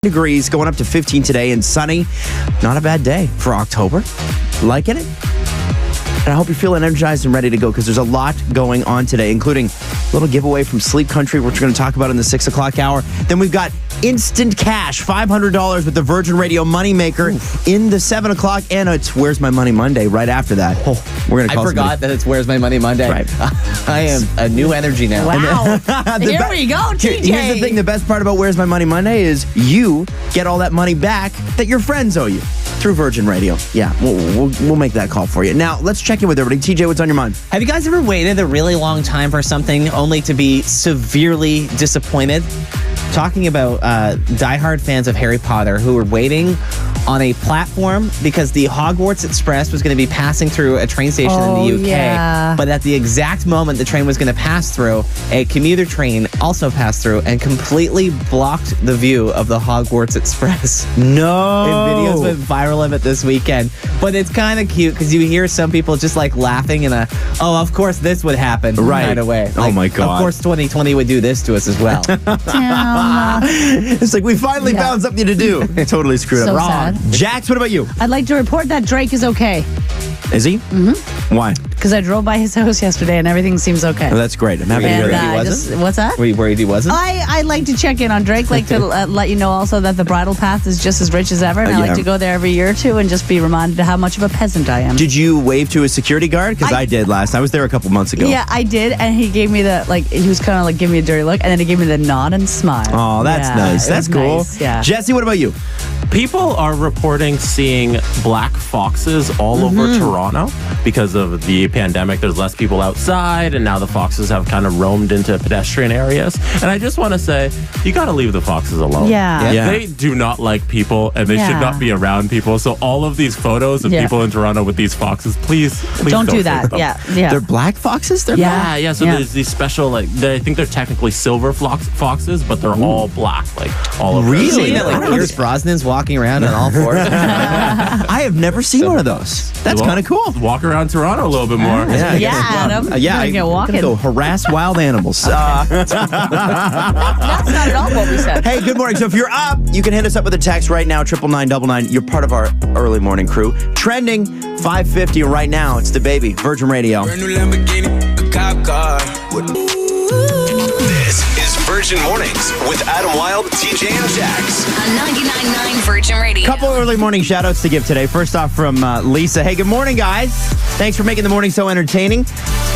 degrees, going up to 15 today and sunny. Not a bad day for October. Liking it? And I hope you're feeling energized and ready to go because there's a lot going on today, including a little giveaway from Sleep Country, which we're going to talk about in the 6 o'clock hour. Then we've got instant cash, $500 with the Virgin Radio Moneymaker in the 7 o'clock. And it's Where's My Money Monday right after that. We're going to call I forgot that it's Where's My Money Monday. Right. I am a new energy now. Wow. Here we go, TJ. Here's the thing. The best part about Where's My Money Monday is you get all that money back that your friends owe you through Virgin Radio. Yeah, we'll make that call for you. Now, let's check in with everybody. TJ, what's on your mind? Have you guys ever waited a really long time for something only to be severely disappointed? Talking about diehard fans of Harry Potter who were waiting on a platform because the Hogwarts Express was going to be passing through a train station in the UK. Yeah. But at the exact moment the train was going to pass through, a commuter train also passed through and completely blocked the view of the Hogwarts Express. No. And videos went viral of it this weekend. But it's kind of cute because you hear some people just like laughing in of course this would happen right away. Like, oh my God. Of course 2020 would do this to us as well. It's like we finally found something to do. Totally screwed So up. Wrong. sad. Jax, what about you? I'd like to report that Drake is okay. Is he? Mm-hmm. Why? Because I drove by his house yesterday and everything seems okay. Oh, that's great. I'm happy to hear And that. what's that? Were you worried he wasn't? I like to check in on Drake, like to let you know also that the bridal path is just as rich as ever, and I like to go there every year or two and just be reminded of how much of a peasant I am. Did you wave to a security guard? Because I did last. I was there a couple months ago. Yeah, I did, and he gave me he was kind of like giving me a dirty look, and then he gave me the nod and smile. Oh, that's nice. That's cool. Nice, yeah. Jesse, what about you? People are reporting seeing black foxes all over Toronto because of the pandemic. There's less people outside, and now the foxes have kind of roamed into pedestrian areas. And I just want to say, you got to leave the foxes alone. Yeah. They do not like people, and they should not be around people. So all of these photos of people in Toronto with these foxes, please don't do that. them. Yeah. They're black foxes? They're black? Yeah. So there's these special, I think they're technically silver foxes, but they're all black, all over. Really? Like Pierce Brosnan's walking around on all fours. I have never seen one of those. That's kind of cool. Walk around Toronto a little bit more. Adam. I get walking. go harass wild animals. That's not at all what we said. Hey, good morning. So if you're up, you can hit us up with a text right now, 99999. You're part of our early morning crew. Trending 550 right now. It's the baby, Virgin Radio. Brand new Lamborghini, a cop car. This is Virgin Mornings with Adam Wylde, TJ, and Jax. On 99.9 Virgin Radio. Couple early morning shout outs to give today. First off from Lisa. Hey, good morning, guys. Thanks for making the morning so entertaining.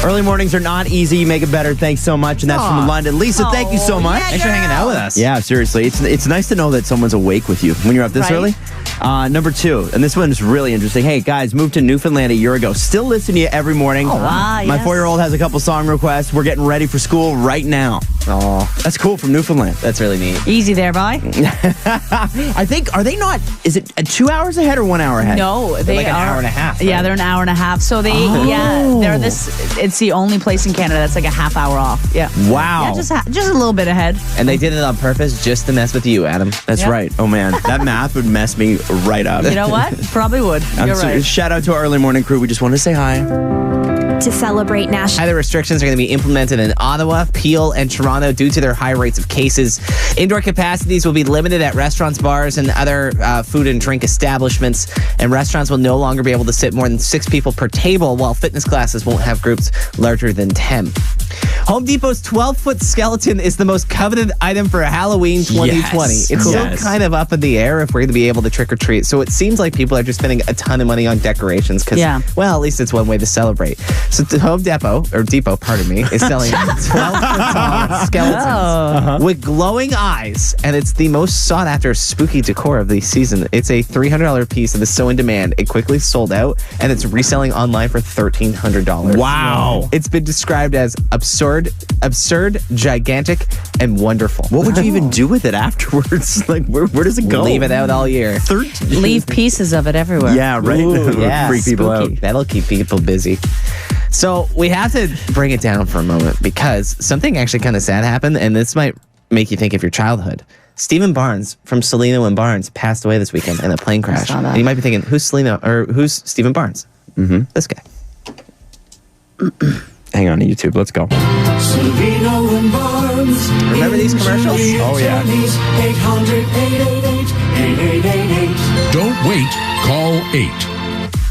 Early mornings are not easy. You make it better. Thanks so much. And that's from London. Lisa, thank you so much. Thanks for hanging out with us. Yeah, seriously. It's nice to know that someone's awake with you when you're up this early. Number 2, and this one's really interesting. Hey, guys, moved to Newfoundland a year ago. Still listen to you every morning. Oh, wow. My 4-year-old has a couple song requests. We're getting ready for school right now. Oh, That's cool from Newfoundland. that's really neat. Easy there, boy. I think, are they not, is it 2 hours ahead or 1 hour ahead? No, they like an are hour and a half, Yeah, right? they're an hour and a half. So they're it's the only place in Canada that's like a half hour off. Yeah. Wow. Yeah, just a little bit ahead. And they did it on purpose just to mess with you, Adam. That's Yep. right. Oh, man. That math would mess me right up. You know what? Probably would. You're right. Shout out to our early morning crew. We just want to say hi. To celebrate National. Other restrictions are going to be implemented in Ottawa, Peel, and Toronto due to their high rates of cases. Indoor capacities will be limited at restaurants, bars, and other food and drink establishments. And restaurants will no longer be able to sit more than 6 people per table, while fitness classes won't have groups larger than 10. Home Depot's 12-foot skeleton is the most coveted item for Halloween 2020. Yes. It's Yes. still kind of up in the air if we're going to be able to trick-or-treat. So it seems like people are just spending a ton of money on decorations because, well, at least it's one way to celebrate. So the Home Depot, is selling 12-foot tall skeletons with glowing eyes, and it's the most sought-after spooky decor of the season. It's a $300 piece and is so in demand, it quickly sold out, and it's reselling online for $1,300. Wow. It's been described as absurd, gigantic, and wonderful. What would you even do with it afterwards? Like, where does it go? Leave it out all year. Leave pieces of it everywhere. Yeah, right. Ooh, yeah, Freak people spooky. out. That'll keep people busy. So we have to bring it down for a moment because something actually kind of sad happened, and this might make you think of your childhood. Stephen Barnes from Celino and Barnes passed away this weekend in a plane crash. And you might be thinking, who's Stephen Barnes? Mm-hmm. This guy. Hang on to YouTube. Let's go. Celino and Barnes. Remember these commercials? Oh, yeah. 800 wait, call 8.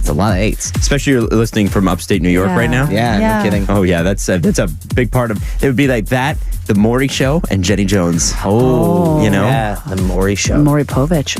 It's a lot of 8s. Especially you're listening from upstate New York right now. Yeah, no kidding. Oh, yeah, that's a big part of it. Would be like that, The Maury Show, and Jenny Jones. Oh, you know? Yeah, The Maury Show. Maury Povich.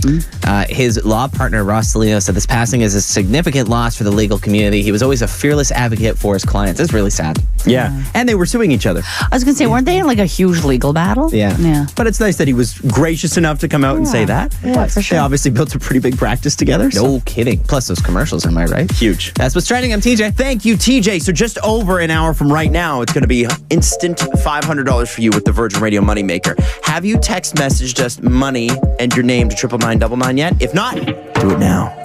His law partner, Ross Salino, said this passing is a significant loss for the legal community. He was always a fearless advocate for his clients. It's really sad. Yeah. And they were suing each other. I was going to say, weren't they in like a huge legal battle? Yeah. But it's nice that he was gracious enough to come out and say that. Yeah, for sure. They obviously built a pretty big practice together. No kidding. Plus those commercials, am I right? Huge. That's what's trending. I'm TJ. Thank you, TJ. So just over an hour from right now, it's going to be instant $500 for you with the Virgin Radio Moneymaker. Have you text messaged us money and your name to 99999 yet? If not, do it now.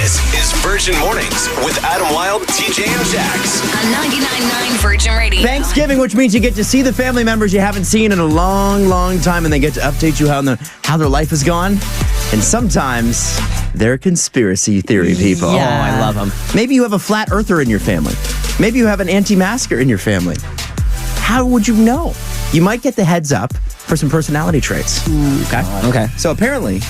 This is Virgin Mornings with Adam Wylde, TJ, and Jax. On 99.9 Virgin Radio. Thanksgiving, which means you get to see the family members you haven't seen in a long, long time, and they get to update you how their life has gone. And sometimes they're conspiracy theory people. Yeah. Oh, I love them. Maybe you have a flat earther in your family. Maybe you have an anti-masker in your family. How would you know? You might get the heads up for some personality traits. Okay. So apparently,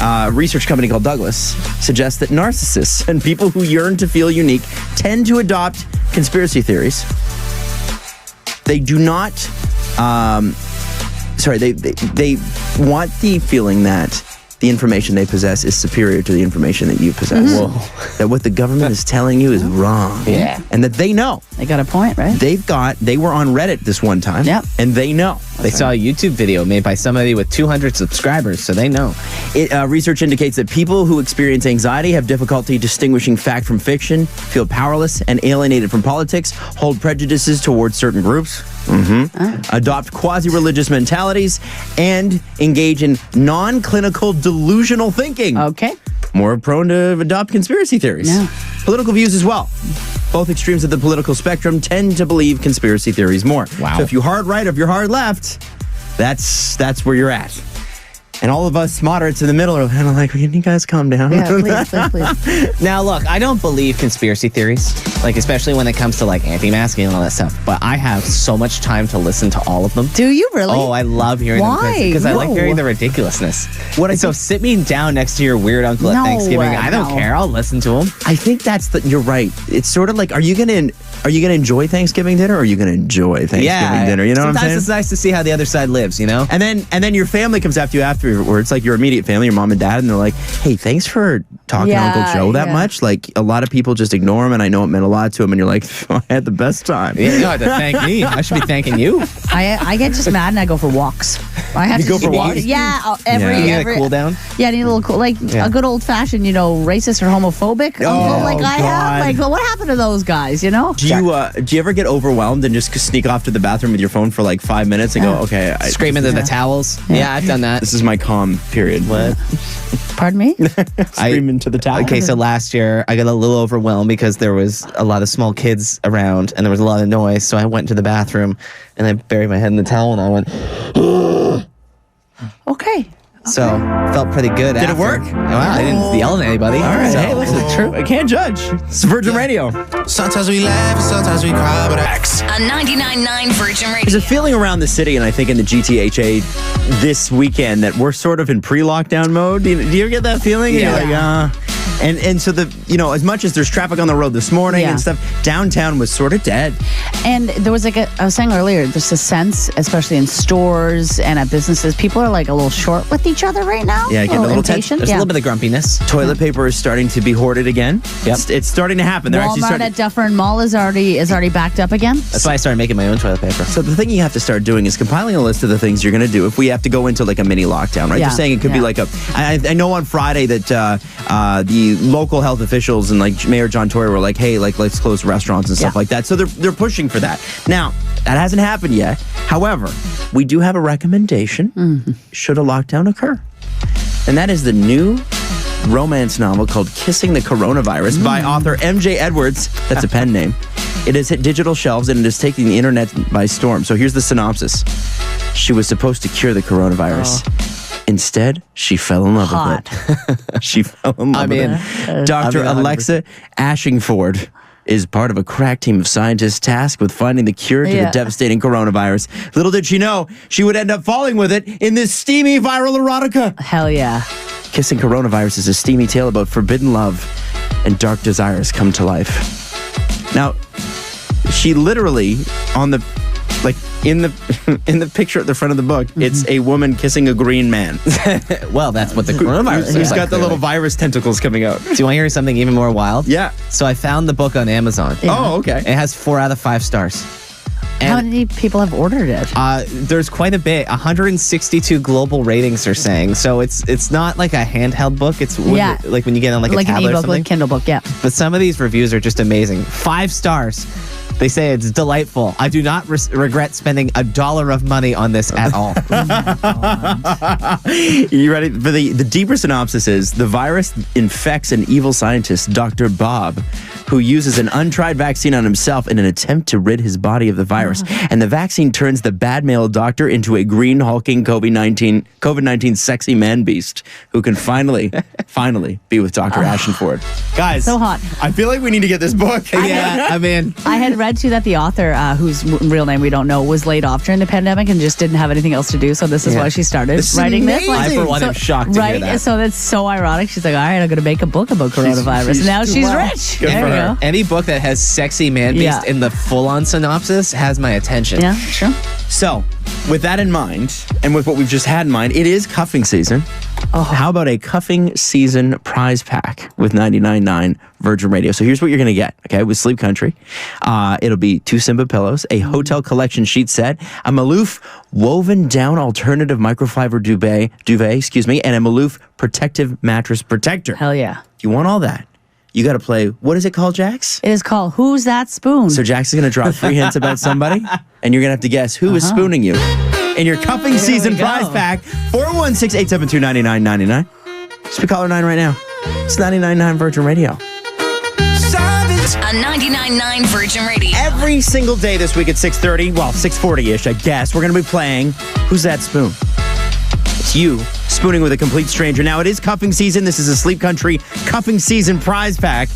a research company called Douglas suggests that narcissists and people who yearn to feel unique tend to adopt conspiracy theories. They do not, they want the feeling that the information they possess is superior to the information that you possess. That what the government is telling you is wrong. Yeah. And that they know. They got a point, right? They were on Reddit this one time. Yep. And they know. They saw a YouTube video made by somebody with 200 subscribers, so they know. Research indicates that people who experience anxiety have difficulty distinguishing fact from fiction, feel powerless and alienated from politics, hold prejudices towards certain groups, adopt quasi-religious mentalities, and engage in non-clinical delusional thinking. Okay. More prone to adopt conspiracy theories. Yeah. Political views as well. Both extremes of the political spectrum tend to believe conspiracy theories more. Wow. So if you're hard right or if you're hard left, that's where you're at. And all of us moderates in the middle are kind of like, can you guys calm down? Yeah, please. Now, look, I don't believe conspiracy theories, like especially when it comes to like anti-masking and all that stuff. But I have so much time to listen to all of them. Do you really? Oh, I love hearing them Why? because I like No. hearing the ridiculousness. So sit me down next to your weird uncle at No, Thanksgiving. I don't no. care. I'll listen to him. I think you're right. It's sort of like, are you gonna enjoy Thanksgiving dinner or are you gonna enjoy Thanksgiving dinner? You know what I'm saying? Sometimes it's nice to see how the other side lives, you know? And then your family comes after you afterwards, like your immediate family, your mom and dad, and they're like, hey, thanks for talking to Uncle Joe that much. Like, a lot of people just ignore him, and I know it meant a lot to him, and you're like, I had the best time. Yeah, you don't have to thank me. I should be thanking you. I get just mad and I go for walks. I have You to go for walks? Yeah, You need a cool down? Yeah, I need a little cool, like a good old fashioned, racist or homophobic uncle like I have. Like, well, what happened to those guys? You know? Do you ever get overwhelmed and just sneak off to the bathroom with your phone for like 5 minutes and go, okay, Scream into the towels. Yeah, I've done that. this is my calm period. What? Pardon me? Scream into the towel. Okay, so last year I got a little overwhelmed because there was a lot of small kids around and there was a lot of noise. So I went to the bathroom and I buried my head in the towel and I went, Okay. so felt pretty good. Did it work? Wow, I didn't yell at anybody. All right, So, hey, listen, true. I can't judge. It's Virgin Radio. Sometimes we laugh and sometimes we cry, but X. On 99.9 Virgin Radio. There's a feeling around the city, and I think in the GTHA this weekend, that we're sort of in pre-lockdown mode. Do you ever get that feeling? Yeah. And you're like, And so as much as there's traffic on the road this morning and stuff, downtown was sort of dead. And there was I was saying earlier, there's a sense, especially in stores and at businesses, people are like a little short with each other right now. Yeah, getting a little tense. impatient. There's a little bit of grumpiness. Toilet paper is starting to be hoarded again. Yep. It's starting to happen. They're actually Walmart starting. at Dufferin Mall is already backed up again. That's why I started making my own toilet paper. So the thing you have to start doing is compiling a list of the things you're going to do if we have to go into like a mini lockdown, right? Yeah, Just saying it could be like I know on Friday that the local health officials and like Mayor John Tory were like, hey, like let's close restaurants and stuff like that. So they're pushing for that. Now, that hasn't happened yet. However, we do have a recommendation should a lockdown occur. And that is the new romance novel called Kissing the Coronavirus by author MJ Edwards. That's a pen name. It has hit digital shelves and it is taking the internet by storm. So here's the synopsis. She was supposed to cure the coronavirus. Instead, she fell in love with it. She fell in love with it. Dr. Alexa Ashingford is part of a crack team of scientists tasked with finding the cure to the devastating coronavirus. Little did she know, she would end up falling with it in this steamy viral erotica. Hell yeah. Kissing Coronavirus is a steamy tale about forbidden love and dark desires come to life. Now, she literally, on the, like, in the picture at the front of the book, it's a woman kissing a green man. Well, that's what the coronavirus is. He's got the little virus tentacles coming out. Do you want to hear something even more wild? Yeah. So I found the book on Amazon. Yeah. Oh, okay. It has 4 out of 5 stars. How And many people have ordered it? there's quite a bit. 162 global ratings are saying. So it's not like a handheld book. It's like when you get on like a tablet an or ebook, something. like Kindle book, yeah. But some of these reviews are just amazing. 5 stars. They say it's delightful. I do not regret spending $1 of money on this at all. You ready? For the deeper synopsis is, the virus infects an evil scientist, Dr. Bob, who uses an untried vaccine on himself in an attempt to rid his body of the virus. And the vaccine turns the bad male doctor into a green hulking COVID-19 sexy man beast who can finally be with Dr. Ashenford. Guys, So hot. I feel like we need to get this book. Yeah, I mean, I had read too that the author, whose real name we don't know, was laid off during the pandemic and just didn't have anything else to do. So this is why she started writing this. I, for one, am shocked to hear that. So that's so ironic. She's like, all right, I'm going to make a book about coronavirus. And now she's rich. Good There for you her. go. Any book that has sexy man beast in the full-on synopsis has my attention. Yeah, sure. So, with that in mind, and with what we've just had in mind, it is cuffing season. How about a cuffing season prize pack with 99.9 Virgin Radio? So here's what you're going to get, okay, with Sleep Country. It'll be 2 Simba pillows, a hotel collection sheet set, a Maloof woven down alternative microfiber duvet, and a Maloof protective mattress protector. Hell yeah. If you want all that, you got to play, what is it called, Jax? It is called Who's That Spoon? So Jax is going to drop 3 hints about somebody, and you're going to have to guess who is spooning you. In your cuffing season prize pack, 416-872-9999. Just be caller 9 right now. It's 99.9 Virgin Radio. On 99.9 Virgin Radio. Every single day this week at 6:30, well, 6:40-ish, I guess, we're going to be playing Who's That Spoon? It's you spooning with a complete stranger. Now, it is cuffing season. This is a Sleep Country cuffing season prize pack.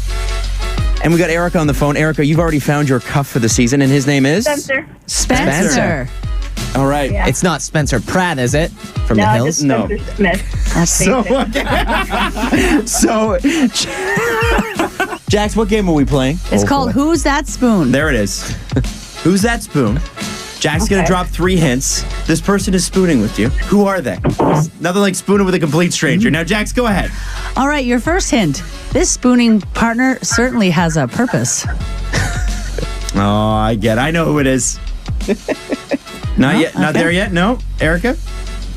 And we got Erica on the phone. Erica, you've already found your cuff for the season, and his name is? Spencer. All right. Yeah. It's not Spencer Pratt, is it? From the Hills? Just Spencer Smith. So, Jax, what game are we playing? It's called Who's That Spoon? There it is. Who's that spoon? Jack's going to drop 3 hints. This person is spooning with you. Who are they? Nothing like spooning with a complete stranger. Now, Jax, go ahead. All right, your first hint. This spooning partner certainly has a purpose. Oh, I get it. I know who it is. Not yet. Not there yet? No? Erica?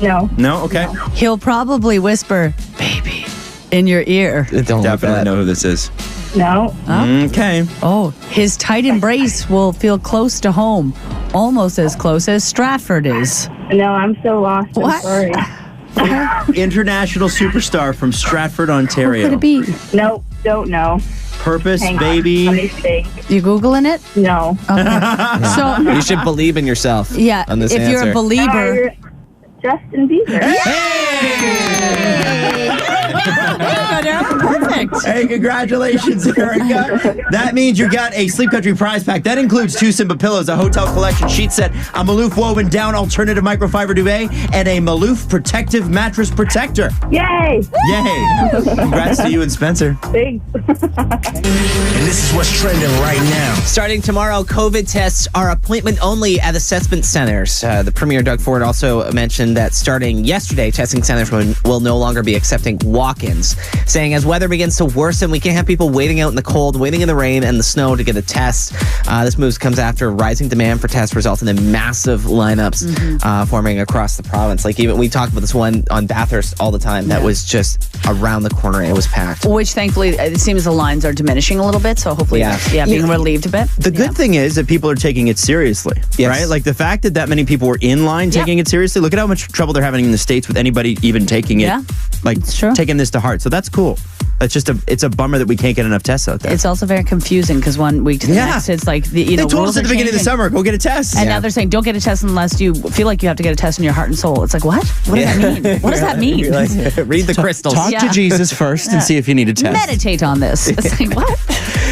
No. No? Okay. He'll probably whisper, baby, in your ear. Don't Definitely know who this is. No. Okay. Oh, his tight embrace will feel close to home. Almost as close as Stratford is. No, I'm so lost. What? I'm sorry. International superstar from Stratford, Ontario. Who could it be? Nope. Don't know. Purpose, Hang baby. on. Let me think. You Googling it? No. So, You should believe in yourself. yeah, on this if answer. you're a believer. Justin Bieber. Perfect. Hey, congratulations, Erica. That means you got a Sleep Country prize pack. That includes 2 Simba pillows, a hotel collection sheet set, a Maloof woven down alternative microfiber duvet, and a Maloof protective mattress protector. Yay. Yay. Congrats to you and Spencer. Thanks. And this is what's trending right now. Starting tomorrow, COVID tests are appointment only at assessment centers. The Premier Doug Ford also mentioned that starting yesterday, testing centers will no longer be accepting walk-ins, saying as weather begins to worsen, we can't have people waiting out in the cold, waiting in the rain and the snow to get a test. This move comes after rising demand for tests resulting in massive lineups forming across the province. Like even we talk about this one on Bathurst all the time that was just around the corner. It was packed. Which thankfully, it seems the lines are diminishing a little bit. So hopefully, being relieved a bit. The good thing is that people are taking it seriously, right? Like the fact that many people were in line taking it seriously. Look at how much trouble they're having in the States with anybody even taking it, taking this to heart. So that's cool. It's just it's a bummer that we can't get enough tests out there. It's also very confusing because one week to the next, it's like they told us at the beginning of the summer, go get a test, and now they're saying don't get a test unless you feel like you have to get a test in your heart and soul. It's like what? What does that mean? What does that mean? Read the crystals. Talk to Jesus first and see if you need a test. Meditate on this. It's like what?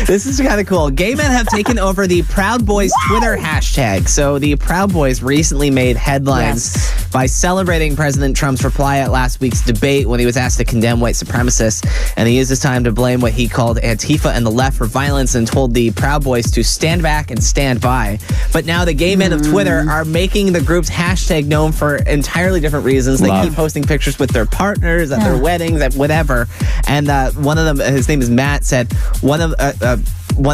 This is kind of cool. Gay men have taken over the Proud Boys Twitter hashtag. So the Proud Boys recently made headlines by celebrating President Trump's reply at last week's debate when he was asked to condemn white supremacists. And he used this time to blame what he called Antifa and the left for violence and told the Proud Boys to stand back and stand by. But now the gay men of Twitter are making the group's hashtag known for entirely different reasons. They keep posting pictures with their partners at their weddings, at whatever. And one of them, his name is Matt, said one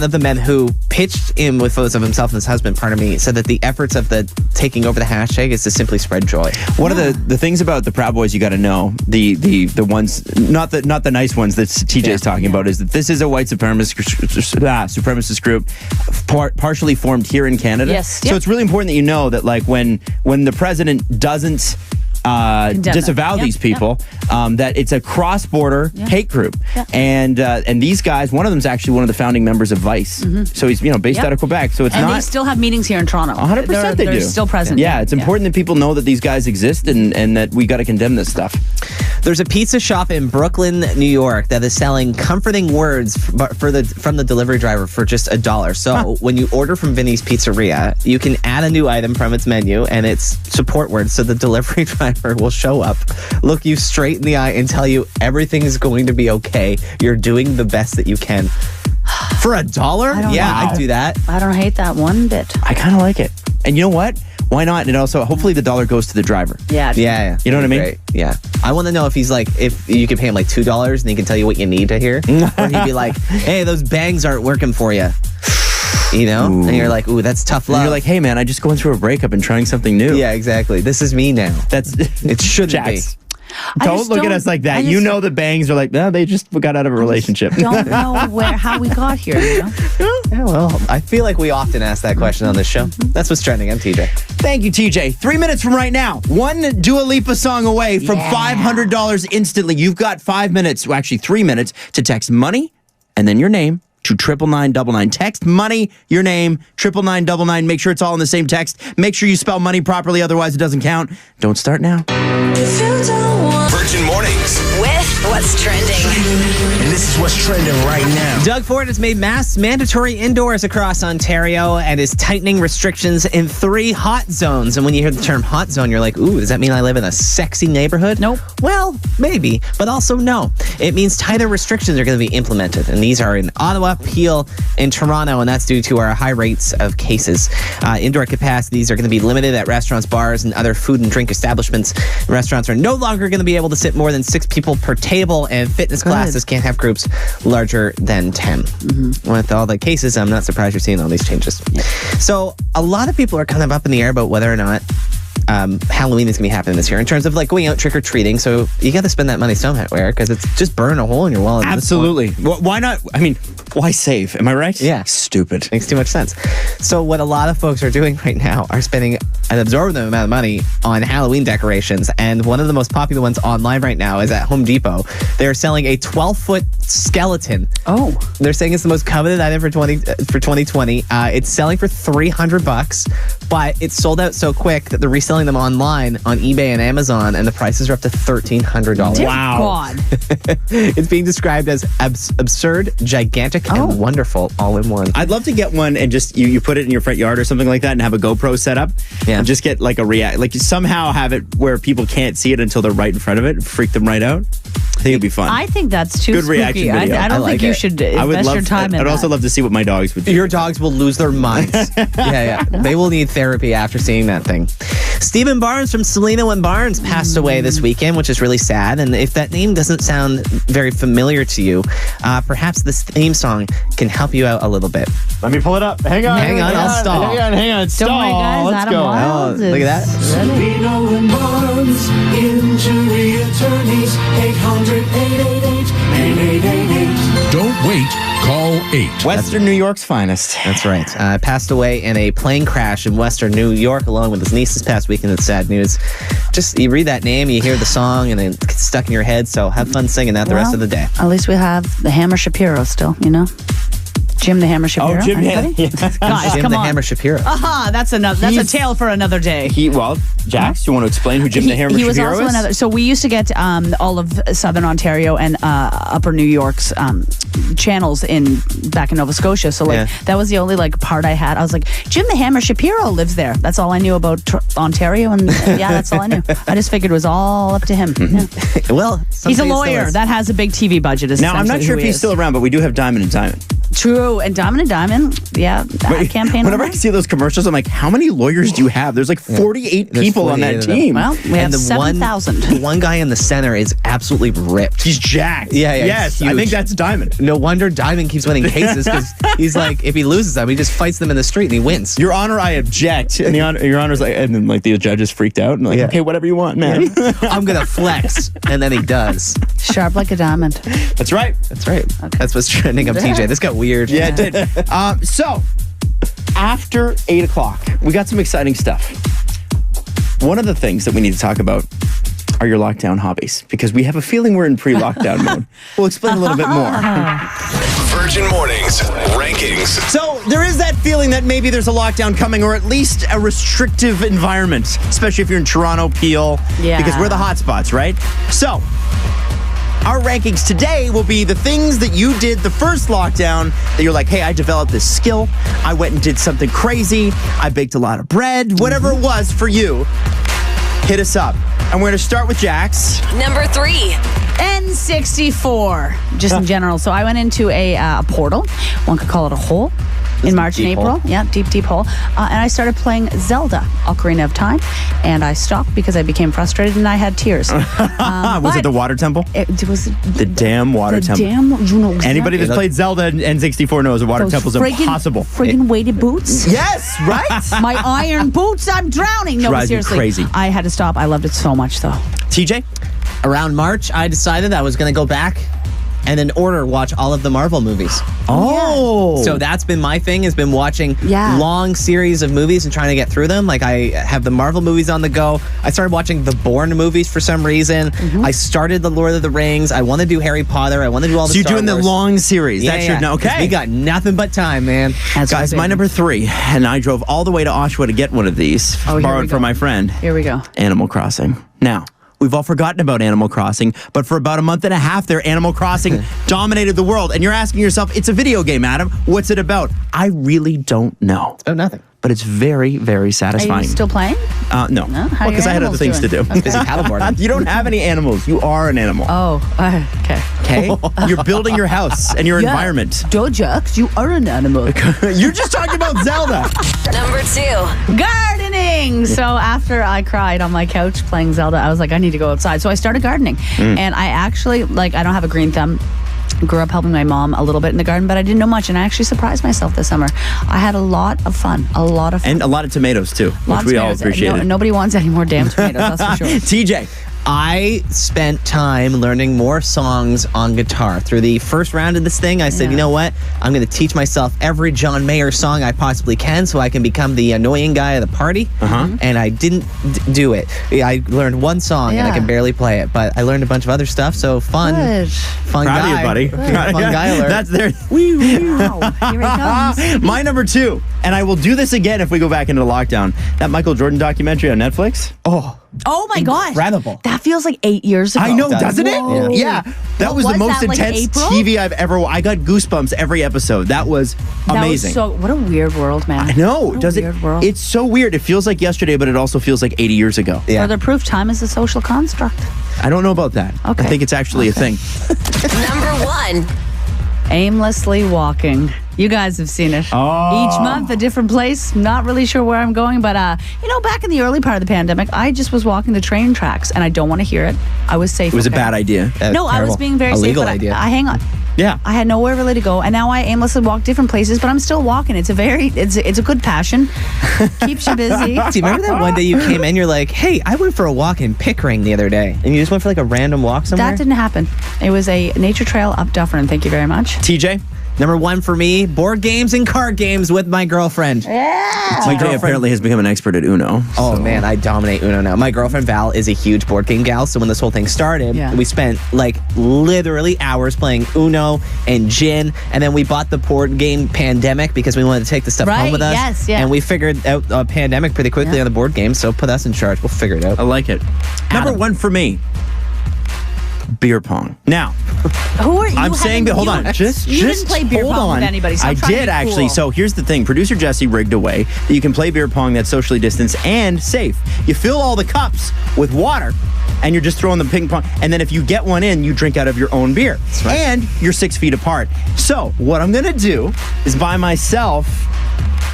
of the men who pitched in with photos of himself and his husband, said that the efforts of the taking over the hashtag is to simply spread joy. One of the things about the Proud Boys you got to know, the ones, not the nice ones that TJ is talking about, is that this is a white supremacist group partially formed here in Canada. Yes. So it's really important that you know that, like, when the president doesn't disavow these people, that it's a cross-border hate group. And these guys, one of them is actually one of the founding members of Vice. So he's based out of Quebec. So it's and not. They still have meetings here in Toronto. 100% they do. They're still present. Yeah, it's important that people know that these guys exist and that we got to condemn this stuff. There's a pizza shop in Brooklyn, New York that is selling comforting words from the delivery driver for just $1. So when you order from Vinny's Pizzeria, you can add a new item from its menu and its support words, so the delivery driver will show up, look you straight in the eye, and tell you everything is going to be okay. You're doing the best that you can. For $1? Yeah, I'd do that. I don't hate that one bit. I kind of like it. And you know what? Why not? And also, hopefully the $1 goes to the driver. Yeah. You know what I mean? Great. Yeah. I want to know if he's like, if you could pay him like $2 and he can tell you what you need to hear. Or he'd be like, hey, those bangs aren't working for you. You know? Ooh. And you're like, ooh, that's tough love. And you're like, hey, man, I just going through a breakup and trying something new. Yeah, exactly. This is me now. It shouldn't be. Don't look at us like that. You know the bangs are like, no, they just got out of a relationship. Don't know how we got here, you know? Yeah, well, I feel like we often ask that question on this show. That's what's trending. I'm TJ. Thank you, TJ. 3 minutes from right now. One Dua Lipa song away from $500 instantly. You've got 5 minutes, well, actually 3 minutes, to text money and then your name to 99999. Text money, your name, 99999. Make sure it's all in the same text. Make sure you spell money properly, otherwise it doesn't count. Don't start now. Virgin Mornings with What's Trending. And this is what's trending right now. Doug Ford has made masks mandatory indoors across Ontario and is tightening restrictions in 3 hot zones. And when you hear the term hot zone, you're like, ooh, does that mean I live in a sexy neighborhood? Nope. Well, maybe, but also no. It means tighter restrictions are going to be implemented. And these are in Ottawa, Peel, and Toronto, and that's due to our high rates of cases. Indoor capacities are going to be limited at restaurants, bars, and other food and drink establishments. Restaurants are no longer going to be able to sit more than 6 people per table, and fitness classes can't have groups larger than 10. With all the cases, I'm not surprised you're seeing all these changes. So a lot of people are kind of up in the air about whether or not Halloween is going to be happening this year in terms of like going out trick-or-treating. So you got to spend that money somewhere because it's just burn a hole in your wallet. Absolutely. Why not? I mean, why save? Am I right? Yeah. Stupid. Makes too much sense. So what a lot of folks are doing right now are spending an absorbent amount of money on Halloween decorations. And one of the most popular ones online right now is at Home Depot. They're selling a 12-foot skeleton. Oh. They're saying it's the most coveted item for 2020. It's selling for $300, but it's sold out so quick that they're reselling them online on eBay and Amazon, and the prices are up to $1,300. Wow. God. It's being described as absurd, gigantic, and wonderful all in one. I'd love to get one and just you put it in your front yard or something like that and have a GoPro set up. Yeah. And just get like like somehow have it where people can't see it until they're right in front of it, freak them right out. I think it'd be fun. I think that's too good spooky. reaction video. I don't think you should invest your time in that. I'd also love to see what my dogs would do. Your dogs will lose their minds. Yeah. They will need therapy after seeing that thing. Stephen Barnes from Selena and Barnes passed away this weekend, which is really sad. And if that name doesn't sound very familiar to you, perhaps this theme song can help you out a little bit. Let me pull it up. Hang on, I'll stall. Hang on, stall. Don't worry, guys. Let's Adam go. Wylde Look at that. Selena and Barnes, injury attorneys, 800-888-8888. Don't wait. Call 8. Western New York's finest. That's right. Passed away in a plane crash in Western New York along with his niece this past weekend. It's sad news. Just, you read that name, you hear the song, and it gets stuck in your head. So have fun singing that the rest of the day. At least we have the Hammer Shapiro still, you know? Jim the Hammer Shapiro. Jim, Anybody? yeah. Guys, Jim come the on. Hammer Shapiro. That's a tale for another day. Jax, you want to explain who Jim the Hammer He was Shapiro also is? another. So we used to get all of Southern Ontario and Upper New York's channels back in Nova Scotia. So that was the only part I had. I was like, Jim the Hammer Shapiro lives there. That's all I knew about Ontario, and that's all I knew. I just figured it was all up to him. Yeah. Well, He's a lawyer that has a big TV budget. Now, I'm not sure if he's still around, but we do have Diamond and Diamond. True, and Diamond, yeah, campaign. Whenever I see those commercials, I'm like, how many lawyers do you have? There's 48 people on that team. Well, we have 7,000. The one guy in the center is absolutely ripped. He's jacked. Yeah. Yes, I think that's Diamond. No wonder Diamond keeps winning cases because he's like, if he loses them, he just fights them in the street and he wins. Your Honor, I object. And Your Honor's like, and then the judge is freaked out and okay, whatever you want, man. I'm gonna flex, and then he does. Sharp like a diamond. That's right. Okay. That's what's trending up, TJ. This got weird. Yeah, it did. So, after 8 o'clock, we got some exciting stuff. One of the things that we need to talk about are your lockdown hobbies, because we have a feeling we're in pre-lockdown mode. We'll explain a little bit more. Virgin Mornings rankings. So there is that feeling that maybe there's a lockdown coming, or at least a restrictive environment, especially if you're in Toronto, Peel, because we're the hot spots, right? So our rankings today will be the things that you did the first lockdown that you're like, hey, I developed this skill. I went and did something crazy. I baked a lot of bread. Whatever it was for you, hit us up. And we're going to start with Jax. Number 3. N64, just in general. So I went into a portal. One could call it a hole. In March and April. Hole. Yeah, deep hole. And I started playing Zelda, Ocarina of Time. And I stopped because I became frustrated and I had tears. Was it the water temple? It was the damn water temple. Anybody that's played Zelda and N64 knows a water temple's impossible. Friggin' weighted boots. Yes, right? My iron boots, I'm drowning. No, Drives seriously. me crazy. I had to stop. I loved it so much, though. TJ? Around March, I decided I was going to go back and in order watch all of the Marvel movies. Oh. So that's been my thing, has been watching long series of movies and trying to get through them. Like I have the Marvel movies on the go. I started watching the Bourne movies for some reason. I started the Lord of the Rings. I want to do Harry Potter. I want to do all the So you're Star doing Wars. the long series. Yeah, That's your okay. We got nothing but time, man. Guys, my number 3, and I drove all the way to Oshawa to get one of these, borrowed from my friend. Here we go. Animal Crossing. Now, we've all forgotten about Animal Crossing, but for about a month and a half there, Animal Crossing dominated the world. And you're asking yourself, it's a video game, Adam. What's it about? I really don't know. Oh, nothing. But it's very, very satisfying. Are you still playing? No. How Because I had other animals things to doing? do. Okay. Busy paddleboarding. You don't have any animals. You are an animal. Oh, okay. Okay? You're building your house and your environment. Dojax, you are an animal. You're just talking about Zelda. Number 2. Gardening. So after I cried on my couch playing Zelda, I was like, I need to go outside. So I started gardening. And I actually, I don't have a green thumb. Grew up helping my mom a little bit in the garden, but I didn't know much, and I actually surprised myself this summer. I had a lot of fun. And a lot of tomatoes, too, which we all appreciate. Nobody wants any more damn tomatoes, that's for sure. TJ. I spent time learning more songs on guitar. Through the first round of this thing, I said, you know what? I'm going to teach myself every John Mayer song I possibly can so I can become the annoying guy of the party. And I didn't do it. I learned one song and I can barely play it, but I learned a bunch of other stuff. So fun. Good. Fun Proud guy. of you, buddy. Fun guy alert. That's there. Wow, here it comes. My number 2, and I will do this again if we go back into lockdown. That Michael Jordan documentary on Netflix. Oh my gosh. Incredible. That feels like 8 years ago. I know, doesn't Whoa. it? Yeah. That was the most intense TV I've ever. I got goosebumps every episode. That was amazing. What a weird world, man. I know. What a weird world. It's so weird. It feels like yesterday, but it also feels like 80 years ago. Yeah. Further proof, time is a social construct. I don't know about that. Okay. I think it's actually a thing. Number 1. Aimlessly walking. You guys have seen it. Oh. Each month, a different place. Not really sure where I'm going, but back in the early part of the pandemic, I just was walking the train tracks, and I don't want to hear it. I was safe. It was a bad idea. No, I was being very safe. Illegal but idea. I hang on. Yeah. I had nowhere really to go, and now I aimlessly walk different places, but I'm still walking. It's a good passion. Keeps you busy. Do you remember that one day you came in, you're like, hey, I went for a walk in Pickering the other day, and you just went for a random walk somewhere? That didn't happen. It was a nature trail up Dufferin. Thank you very much. TJ, Number 1 for me, board games and card games with my girlfriend. TJ apparently has become an expert at Uno. Oh, man, I dominate Uno now. My girlfriend, Val, is a huge board game gal, so when this whole thing started, we spent, like, literally hours playing Uno and gin, and then we bought the board game Pandemic because we wanted to take the stuff home with us. Yes, yeah. And we figured out Pandemic pretty quickly on the board game, so put us in charge. We'll figure it out. I like it. Number 1 for me, beer pong. Now, who are you? I'm saying that. Hold on, you just didn't play beer hold pong on. with anybody. So I did actually. So here's the thing: producer Jesse rigged a way that you can play beer pong that's socially distanced and safe. You fill all the cups with water, and you're just throwing the ping pong. And then if you get one in, you drink out of your own beer, and you're 6 feet apart. So what I'm gonna do is buy myself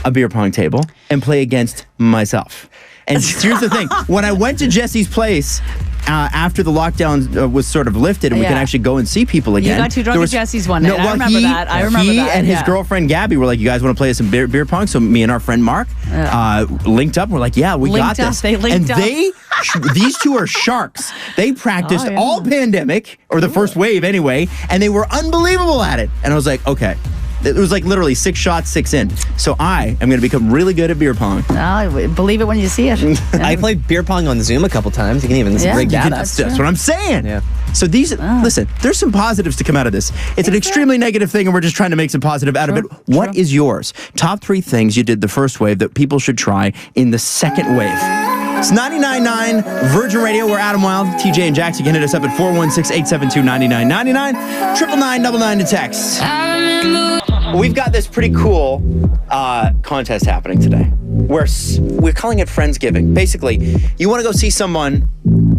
a beer pong table and play against myself. And here's the thing: when I went to Jesse's place. After the lockdown was sort of lifted and we can actually go and see people again. You got too drunk at Jesse's one night. I remember that. He and his girlfriend Gabby were like, you guys want to play some beer pong? So me and our friend Mark linked up. We're like, yeah, we got this. They linked up. These two are sharks. They practiced all Pandemic, or the first wave anyway, and they were unbelievable at it. And I was like, okay. It was like literally 6 shots, 6 in. So I am going to become really good at beer pong. Oh, believe it when you see it. I played beer pong on Zoom a couple times. You can even rig that up. That's what I'm saying. Yeah. So listen, there's some positives to come out of this. It's an extremely negative thing, and we're just trying to make some positive out of it. What is yours? Top 3 things you did the first wave that people should try in the second wave. It's 99.9 Virgin Radio. We're Adam Wylde, TJ, and Jax. You can hit us up at 416-872-9999. 999 to text. We've got this pretty cool contest happening today. We're calling it Friendsgiving. Basically, you want to go see someone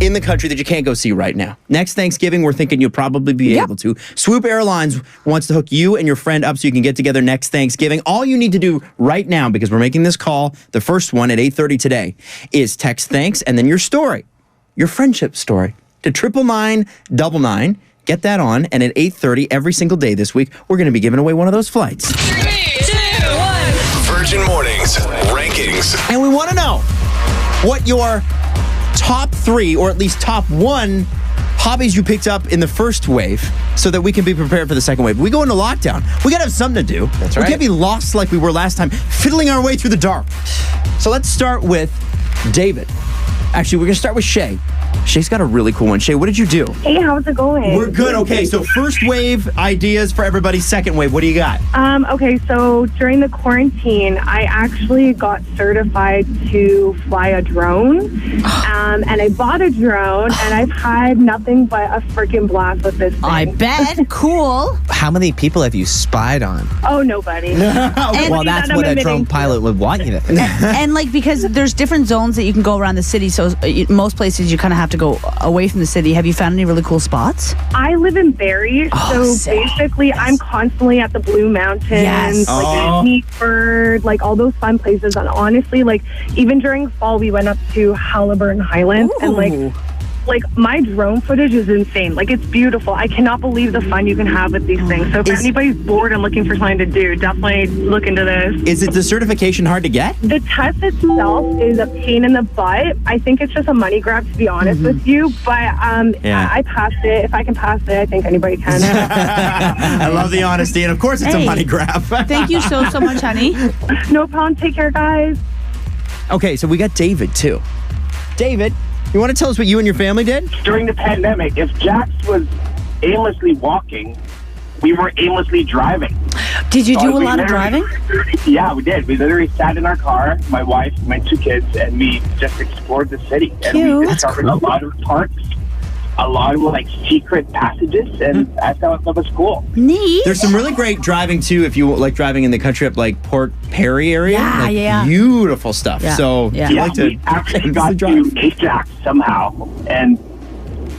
in the country that you can't go see right now. Next Thanksgiving, we're thinking you'll probably be able to. Swoop Airlines wants to hook you and your friend up so you can get together next Thanksgiving. All you need to do right now, because we're making this call, the first one at 8:30 today, is text thanks and then your story, your friendship story, to 99999. Get that on, and at 8:30 every single day this week, we're going to be giving away one of those flights. 3, 2, 1. Virgin Mornings rankings. And we want to know what your top 3, or at least top 1, hobbies you picked up in the first wave so that we can be prepared for the second wave. We go into lockdown. We got to have something to do. That's right. We can't be lost like we were last time, fiddling our way through the dark. So let's start with David. Actually, we're going to start with Shay. Shay's got a really cool one. Shay, what did you do? Hey, how's it going? We're good. Okay, so first wave ideas for everybody. Second wave, what do you got? Okay, so during the quarantine, I actually got certified to fly a drone. And I bought a drone, and I've had nothing but a freaking blast with this thing. I bet. Cool. How many people have you spied on? Oh, nobody. Well, that's what a drone pilot would want you to think. And like, because there's different zones that you can go around the city, so most places you kind of have to go away from the city. Have you found any really cool spots? I live in Barrie, so basically I'm constantly at the Blue Mountains, like Meatford, like all those fun places. And honestly, like even during fall, we went up to Halliburton Highlands, and like my drone footage is insane. Like it's beautiful. I cannot believe the fun you can have with these things. So if anybody's bored and looking for something to do, definitely look into this. Is it the certification hard to get? The test itself is a pain in the butt. I think it's just a money grab, to be honest with you. But I passed it. If I can pass it, I think anybody can. I love the honesty, and of course it's a money grab. Thank you so much, honey. No problem. Take care, guys. Okay, so we got David too. David, you want to tell us what you and your family did? During the pandemic, if Jax was aimlessly walking, we were aimlessly driving. Did you do a lot of driving? Yeah, we did. We literally sat in our car, my wife, my 2 kids, and we just explored the city. Cute. And we discovered a lot of parks, a lot of like secret passages, and I thought that was cool. Neat. There's some really great driving too if you like driving in the country up like Port Perry area. Yeah, Beautiful stuff. Yeah. So Yeah, you like to we actually got to Ajax somehow, and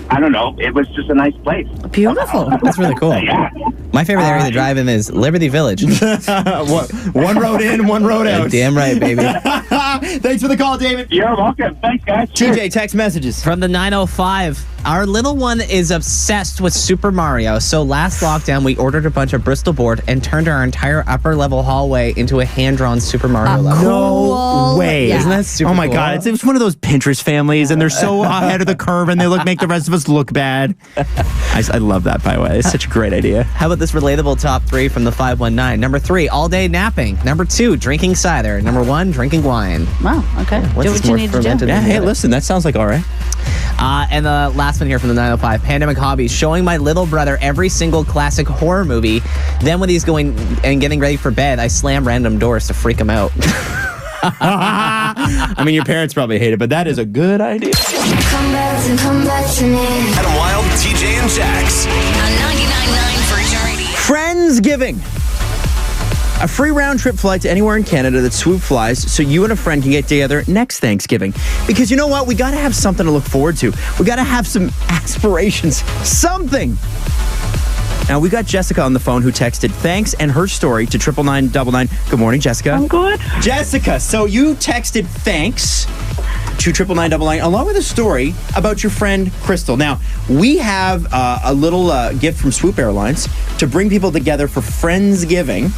I don't know, it was just a nice place. Beautiful. That's really cool. Yeah. My favorite area to drive in is Liberty Village. One road in, one road out. Damn right, baby. Thanks for the call, David. You're welcome. Thanks, guys. TJ, text messages. From the 905. Our little one is obsessed with Super Mario. So last lockdown, we ordered a bunch of Bristol board and turned our entire upper level hallway into a hand-drawn Super Mario level. No way. Yeah. Isn't that super Oh my cool? God. It's one of those Pinterest families, and they're so ahead of the curve, and they make the rest of us look bad. I love that, by the way. It's such a great idea. How about this relatable top 3 from the 519? Number 3, all day napping. Number 2, drinking cider. Number 1, drinking wine. Wow, okay. What's Do this what you more need to fermented do. than Yeah, the hey, other? listen, that sounds like all right. And the last one here from the 905, Pandemic Hobbies, showing my little brother every single classic horror movie. Then when he's going and getting ready for bed, I slam random doors to freak him out. I mean, your parents probably hate it, but that is a good idea. Come back to me. Adam Wylde, TJ and Jax. On 99.9 Virgin Radio. Friendsgiving. A free round-trip flight to anywhere in Canada that Swoop flies so you and a friend can get together next Thanksgiving. Because you know what? We got to have something to look forward to. We got to have some aspirations. Something. Now, we got Jessica on the phone who texted thanks and her story to 99999. Good morning, Jessica. I'm good. Jessica, so you texted thanks to 99999 along with a story about your friend Crystal. Now, we have a little gift from Swoop Airlines to bring people together for Friendsgiving.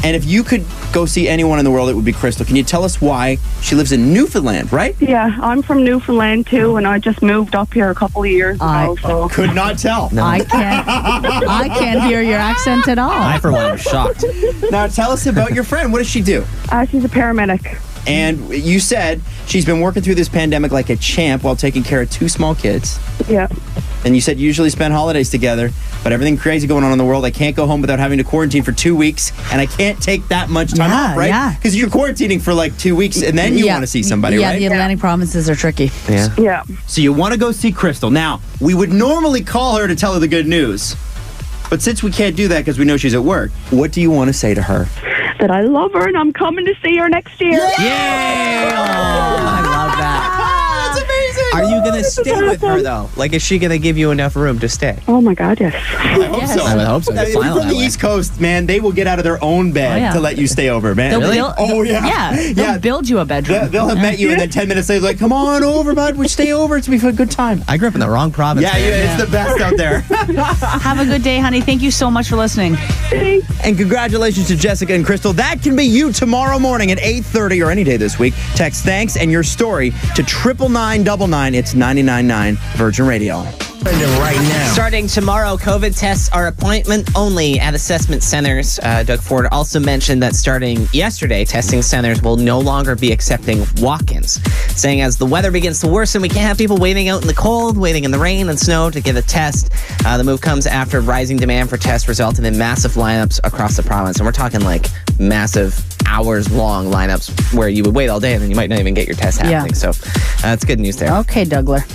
And if you could go see anyone in the world, it would be Crystal. Can you tell us why? She lives in Newfoundland, right? Yeah, I'm from Newfoundland too, and I just moved up here a couple of years ago. So Could not tell. No. I can't hear your accent at all. I, for one, am shocked. Now, tell us about your friend. What does she do? she's a paramedic. And you said she's been working through this pandemic like a champ while taking care of 2 small kids. Yeah. And you said you usually spend holidays together, but everything crazy going on in the world, I can't go home without having to quarantine for 2 weeks, and I can't take that much time off, right? Yeah. Because you're quarantining for like 2 weeks, and then you want to see somebody, yeah, right? the Atlantic provinces are tricky. Yeah. Yeah. So you want to go see Crystal. Now, we would normally call her to tell her the good news, but since we can't do that because we know she's at work, what do you want to say to her? That I love her and I'm coming to see her next year. Yeah! I love that. That's amazing! Are you going to stay with her, though? Like, is she going to give you enough room to stay? Oh my God, yes. I hope so. I would hope so. If It's you're fine from that the way. East Coast, man, they will get out of their own bed Oh, yeah. to let you stay over, man. They'll Really? build- Oh, yeah. Yeah, they'll build you a bedroom. They'll have met you, and then 10 minutes later, like, come on over, bud. We'll stay over. It's going to be a good time. I grew up in the wrong province. Yeah, it's the best out there. Have a good day, honey. Thank you so much for listening. And congratulations to Jessica and Crystal. That can be you tomorrow morning at 8:30 or any day this week. Text thanks and your story to 99999. It's 999 Virgin Radio. Right now. Starting tomorrow, COVID tests are appointment only at assessment centers. Doug Ford also mentioned that starting yesterday, testing centers will no longer be accepting walk-ins, saying as the weather begins to worsen, we can't have people waiting out in the cold, waiting in the rain and snow to get a test. The move comes after rising demand for tests resulted in massive lineups across the province. And we're talking like massive hours-long lineups where you would wait all day and then you might not even get your test happening. Yeah. So that's good news there. Okay, Dougler.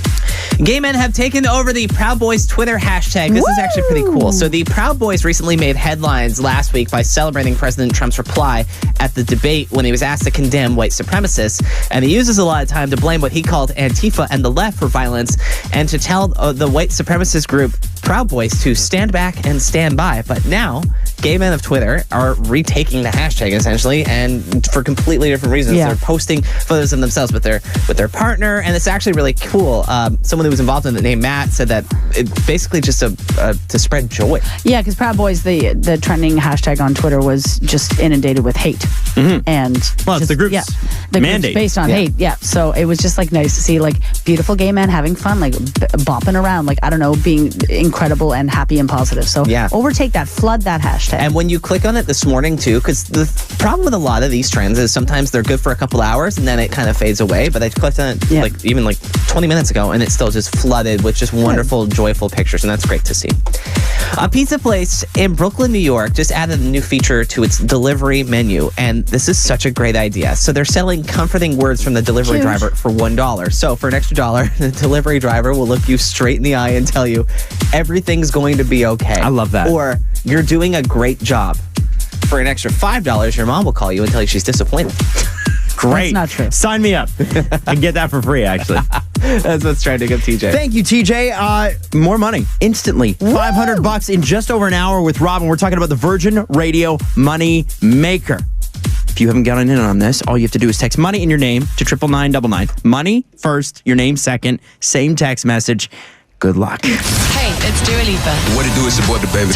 Gay men have taken over the Proud Boys Twitter hashtag. This is actually pretty cool. So the Proud Boys recently made headlines last week by celebrating President Trump's reply at the debate when he was asked to condemn white supremacists. And he uses a lot of time to blame what he called Antifa and the left for violence and to tell the white supremacist group Proud Boys to stand back and stand by. But now, gay men of Twitter are retaking the hashtag essentially, and for completely different reasons. Yeah. They're posting photos of themselves with their partner, and it's actually really cool. Someone who was involved in it named Matt said that it's basically just to spread joy. Yeah, because Proud Boys, the trending hashtag on Twitter was just inundated with hate. And Well, it's just, the group's the mandate. group's based on hate. Yeah, so it was just like nice to see like beautiful gay men having fun, like bopping around, like I don't know, being incredible and happy and positive. So Yeah. overtake that, flood that hashtag. And when you click on it this morning too, because the problem with a lot of these trends is sometimes they're good for a couple hours and then it kind of fades away. But I clicked on it like 20 minutes ago and it's still just flooded with just wonderful, joyful pictures, and that's great to see. A pizza place in Brooklyn, New York just added a new feature to its delivery menu, and this is such a great idea. So they're selling comforting words from the delivery driver for $1. So for an extra $1, the delivery driver will look you straight in the eye and tell you everything's going to be okay. I love that. Or you're doing a great job. For an extra $5, your mom will call you and tell you she's disappointed. Great. That's not true. Sign me up. I can get that for free, actually. That's what's trending up, TJ. Thank you, TJ. More money instantly. $500 in just over an hour with Robin. We're talking about the Virgin Radio Money Maker. If you haven't gotten in on this, all you have to do is text money in your name to 99999. Money first, your name second, same text message. Good luck. Hey, it's Dua Lipa. What it do is support the baby.